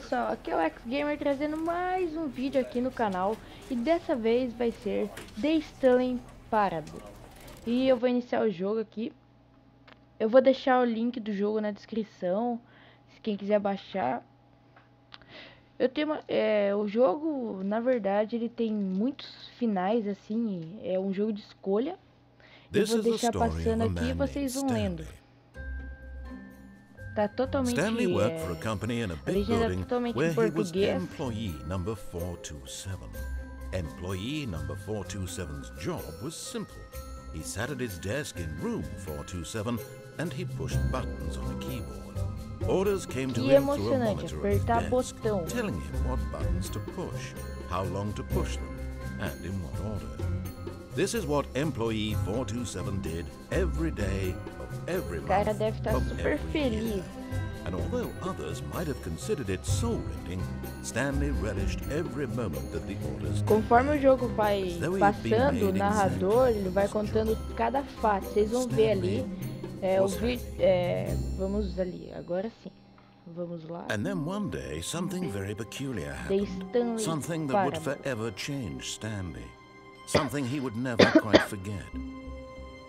pessoal, aqui é o X-Gamer trazendo mais um vídeo aqui no canal. E dessa vez vai ser The Stanley Parable. E eu vou iniciar o jogo aqui. Eu vou deixar o link do jogo na descrição, se quem quiser baixar. Eu tenho o jogo, na verdade, ele tem muitos finais, assim. É um jogo de escolha. Eu vou deixar passando aqui e vocês vão lendo. Tá totalmente Stanley worked for a company in a big building where he was employee number 427. Employee number 427's job was simple. He sat at his desk in room 427 and he pushed buttons on a keyboard. Orders came to him through a monitor on his desk, telling him what buttons to push, how long to push them, and in what order. This is what employee 427 did every day of every month of every year. And although others might have considered it soul-rending, Stanley relished every moment that the orders. Conforme o jogo vai passando, o narrador ele vai contando cada fato. Vocês vão ver ali o vídeo. Vamos ali, agora sim. Vamos lá. And then one day something very peculiar happened. Something that would forever change Stanley. Something he would never quite forget.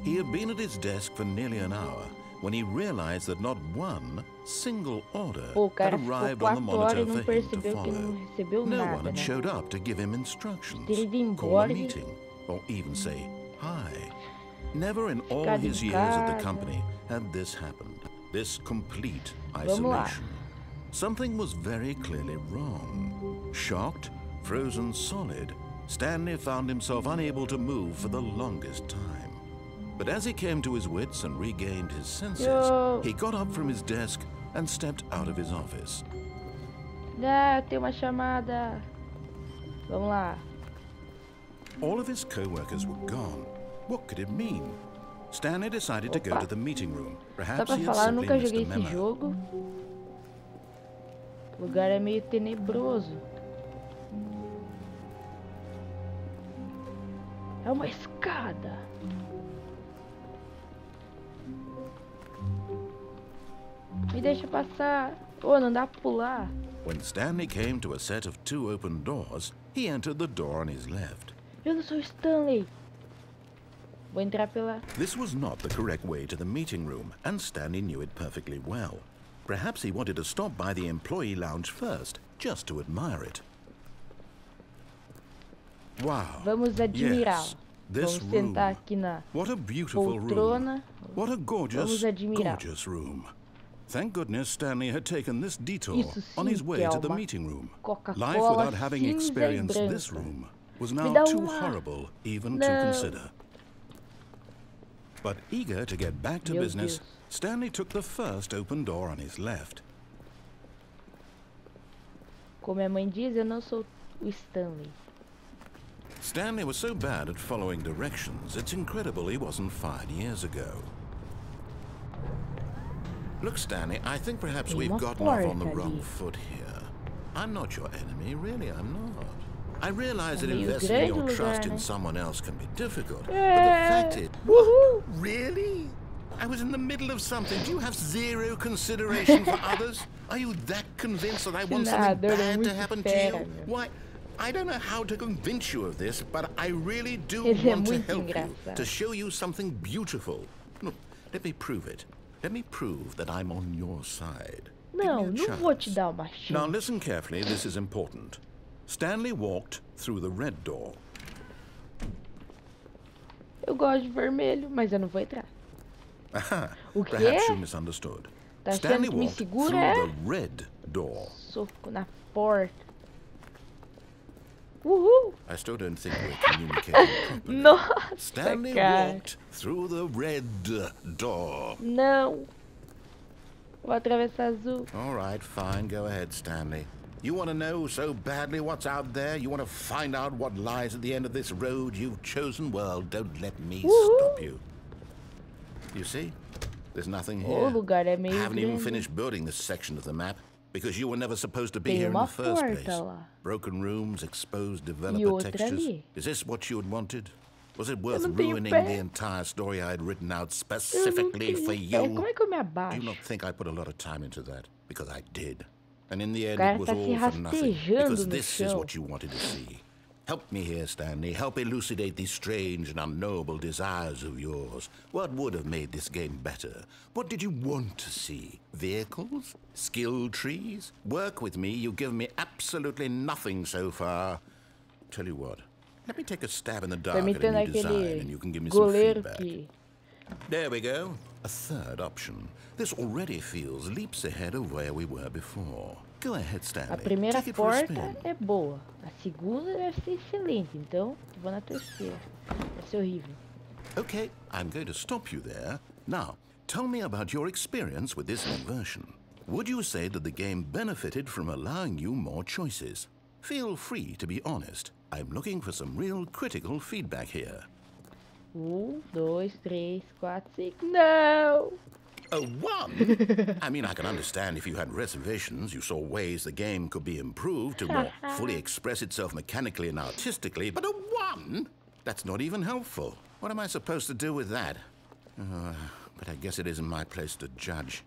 He had been at his desk for nearly an hour when he realized that not one single order had arrived on the monitor for him to follow. No one had showed up to give him instructions, call a meeting, or even say hi. Never in all his years at the company had this happened, this complete isolation. Something was very clearly wrong. Shocked, frozen solid, Stanley found himself unable to move for the longest time. But as he came to his wits and regained his senses, he got up from his desk and stepped out of his office. Tem uma chamada. Vamos lá. All of his co-workers were gone. What could it mean? Stanley decided to go to the meeting room. Perhaps he had simply missed a memo. Jogo. O lugar é meio tenebroso. É uma escada. Me deixa passar. Oh, não dá pra pular. When Stanley came to a set of 2 open doors, he entered the door on his left. Eu não sou Stanley. Vou entrar pela... This was not the correct way to the meeting room, and Stanley knew it perfectly well. Perhaps he wanted to stop by the employee lounge first, just to admire it. Wow. Vamos admirar. Yes, this Vamos sentar aqui na what a beautiful poltrona. Room. What a gorgeous room. Thank goodness Stanley had taken this detour on his way to the meeting room. Life without having experienced this room was now too horrible even to consider. But eager to get back to business, Stanley took the first open door on his left. Como a mãe diz, eu não sou o Stanley. Stanley was so bad at following directions, it's incredible he wasn't fired years ago. Look, Stanley, I think perhaps we've gotten off on the wrong foot here. I'm not your enemy, really, I'm not. I realize that investing your trust in someone else can be difficult, but the fact is... Really? I was in the middle of something. Do you have zero consideration for others? Are you that convinced that I want something bad to happen to you? Why... I don't know how to convince you of this, but I really do want to help you, to show you something beautiful. Look, let me prove it. Let me prove that I'm on your side. Não vou te dar uma chance. Now listen carefully, this is important. Stanley walked through the red door. Eu gosto de vermelho, mas eu não vou entrar. O quê? Perhaps you misunderstood. Tá Stanley achando que me walked segura, through the red door. Soco na porta. Uhul! I still don't think we're communicating properly. Nossa, Stanley cara. walked through the red door. Não. Vou atravessar azul. All right, fine. Go ahead, Stanley. You want to know so badly what's out there? You want to find out what lies at the end of this road you've chosen? Well, don't let me stop you. You see? There's nothing here. O lugar é meio I haven't even grande. finished building this section of the map. Because you were never supposed to be here in the first place. Lá. Broken rooms, exposed developer textures. Ali. Is this what you had wanted? Was it worth ruining the entire story I had written out specifically for you? Como é que eu me abaixo? Do you not think I put a lot of time into that? Because I did. And in the end, O cara it was tá all se for nothing, rastejando because no this is chão. what you wanted to see. Help me here, Stanley. Help elucidate these strange and unknowable desires of yours. What would have made this game better? What did you want to see? Vehicles? Skill trees? Work with me. You've given me absolutely nothing so far. Tell you what. Let me take a stab in the dark at a new design, and you can give me some feedback. There we go. A third option. This already feels leaps ahead of where we were before. Go ahead, Stanley. A primeira porta é boa. A segunda deve ser excelente. Então, vou na terceira. Vai ser horrível. Okay, I'm going to stop you there. Now, tell me about your experience with this new version. Would you say that the game benefited from allowing you more choices? Feel free to be honest. I'm looking for some real critical feedback here. 1, 2, 3, 4, 5. No! A 1? I mean, I can understand if you had reservations, you saw ways the game could be improved to more fully express itself mechanically and artistically, but a 1? That's not even helpful. What am I supposed to do with that? But I guess it isn't my place to judge.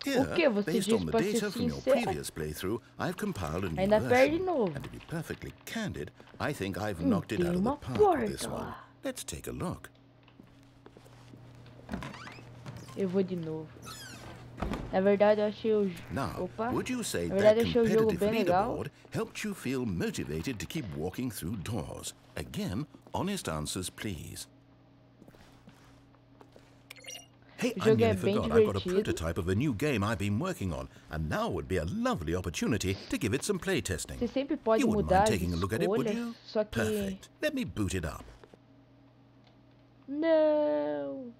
Here, based on the data from your previous playthrough, I've compiled a new version. And to be perfectly candid, I think I've knocked it out of the park with this one. Let's take a look. Eu vou de novo. Na verdade, eu achei o Now, Opa. would you say Na verdade, that eu achei o jogo competitive bem legal. leaderboard helped you feel motivated to keep walking through doors? Again, honest answers, please. Hey, I nearly forgot. I've got a prototype of a new game I've been working on, and now would be a lovely opportunity to give it some playtesting. Você sempre pode You wouldn't mudar mind as taking a look at it, would escolhas, you? só que... Perfect. Let me boot it up. Não.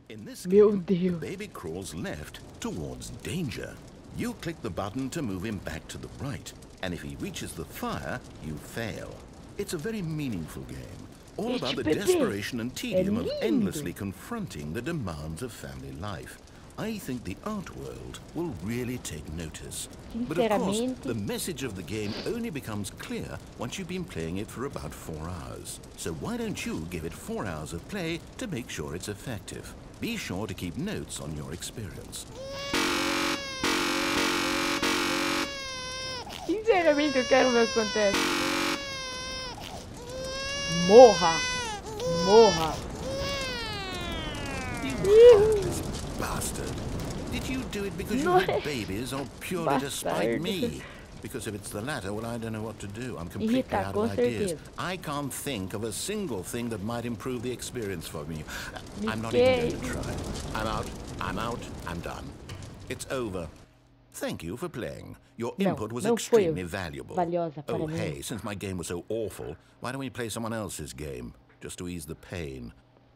In this Meu game, Deus. the baby crawls left towards danger. You click the button to move him back to the right, and if he reaches the fire, you fail. It's a very meaningful game, all about the desperation and tedium of endlessly confronting the demands of family life. I think the art world will really take notice. But of course, the message of the game only becomes clear once you've been playing it for about 4 hours. So why don't you give it 4 hours of play to make sure it's effective? Be sure to keep notes on your experience. Sinceramente, eu quero ver o que acontece. Morra! Morra! You bastard! Did you do it because you had babies or purely to spite me? Because if it's the latter, well, I don't know what to do. I'm completely out of ideas. I can't think of a single thing that might improve the experience for me. I'm not even going to try. I'm out. I'm out. I'm done. It's over. Thank you for playing. Your input was extremely valuable. Oh, hey, since my game was so awful, why don't we play someone else's game? Just to ease the pain.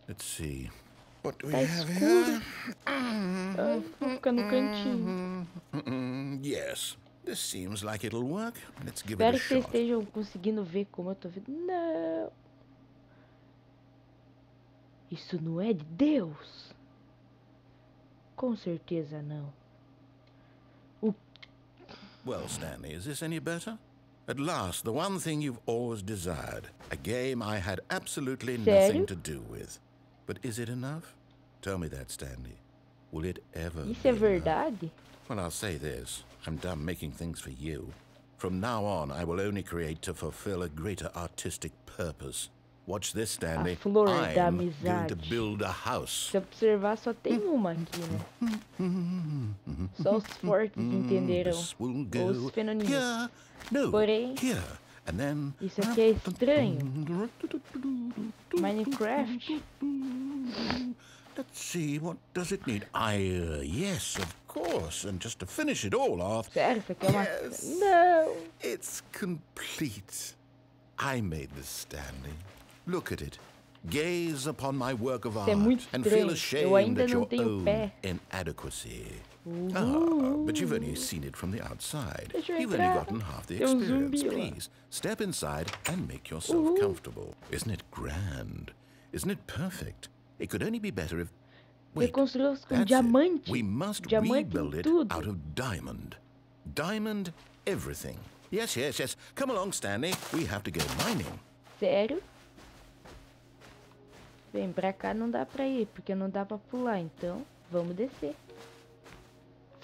Let's see. What do we have here? Vou ficar no cantinho. Yes, this seems like it'll work. Let's give it a shot. Espero que vocês estejam conseguindo ver como eu tô vendo. Não. Isso não é de Deus. Com certeza não. Well, Stanley, is this any better? At last, the one thing you've always desired. A game I had absolutely nothing to do with. But is it enough? Tell me that, Stanley. Will it ever be Isso é verdade? Well, I'll say this. I'm done making things for you. From now on, I will only create to fulfill a greater artistic purpose. Watch this, Stanley. A flor da I'm amizade. going to build a house. Se observar, só tem uma aqui, né? Só os fortes entenderam. Os fenomenos. Porém, isso aqui é estranho. Minecraft. Let's see, what does it need? Yes, of course. And just to finish it all off. Sério, isso aqui é uma... Não! It's complete. I made this, Stanley. Look at it. Gaze upon my work of art and feel ashamed at your own inadequacy. But you've only seen it from the outside. You've only gotten half the experience. Please, step inside and make yourself comfortable. Isn't it grand? Isn't it perfect? It could only be better if... Wait, that's it. We must rebuild it out of diamond. Diamond everything. Yes, yes, yes. Come along, Stanley. We have to go mining. Sério? Bem, pra cá não dá pra ir, porque não dá pra pular, então vamos descer.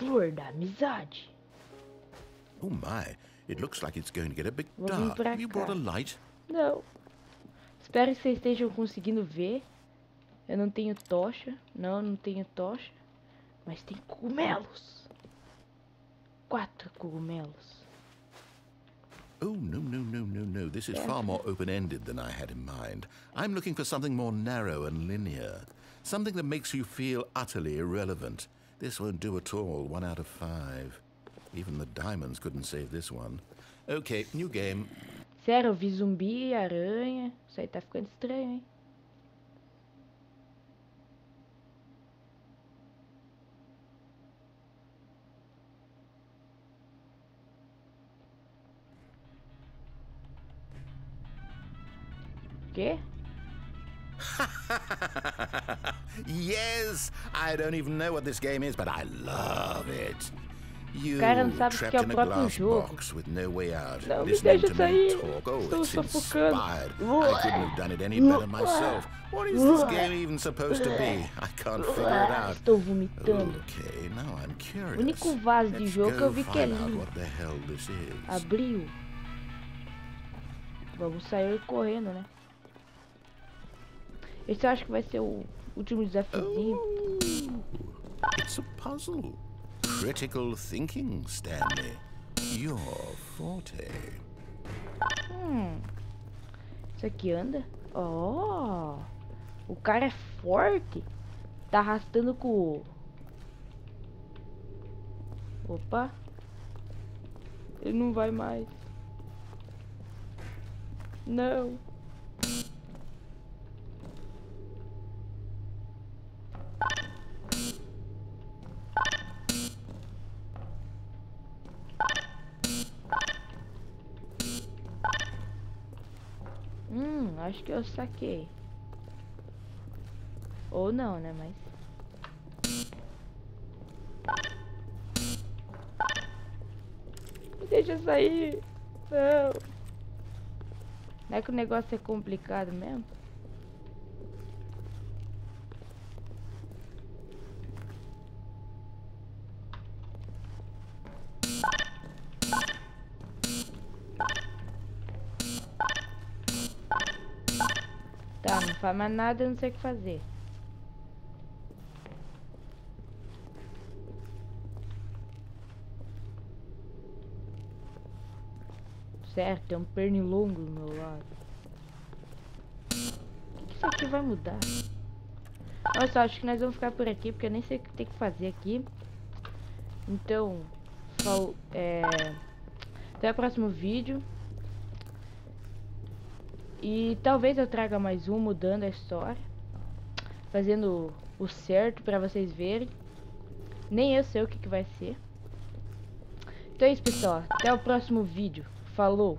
flor da amizade. Oh my, it looks like it's going to get a bit Vou vir dark. pra Have you cá. brought a light? Não. Espero que vocês estejam conseguindo ver. Eu não tenho tocha. Não tenho tocha. Mas tem cogumelos. 4 cogumelos. Oh, no. This is far more open-ended than I had in mind. I'm looking for something more narrow and linear. Something that makes you feel utterly irrelevant. This won't do at all. 1 out of 5. Even the diamonds couldn't save this one. Okay, new game. Sério, eu vi zumbi e aranha. Isso aí tá ficando estranho, hein? Quê? Yes! I don't even know what this game is, but I love it. You Cara, não sabe o que trapped é o in a próprio glass jogo. box with no way out. Não me Listening deixa to sair. me talk. Oh, Estou it's sufocando. inspired. I couldn't have done it any better myself. What is this game even supposed to be? I can't figure it out. Estou vomitando. Okay, now I'm curious. O único vaso de Let's jogo que eu go vi que é find out limpo. what the hell this is. Abriu. Vamos sair correndo, né? Esse eu acho que vai ser o último desafiozinho. Oh, it's a puzzle. Critical thinking, Stanley. Your forte. Isso aqui anda? Oh, o cara é forte. Tá arrastando com o... Opa. Ele não vai mais. Não. Acho que eu saquei. Ou não, né? Mas... Me deixa sair. Não. Não é que o negócio é complicado mesmo? Tá, não faz mais nada, eu não sei o que fazer. Certo, tem um pernilongo do meu lado. O que isso aqui vai mudar? Nossa, acho que nós vamos ficar por aqui, porque eu nem sei o que tem que fazer aqui. Então, até o próximo vídeo. E talvez eu traga mais um mudando a história, fazendo o certo pra vocês verem. Nem eu sei o que vai ser. Então é isso, pessoal. Até o próximo vídeo. Falou!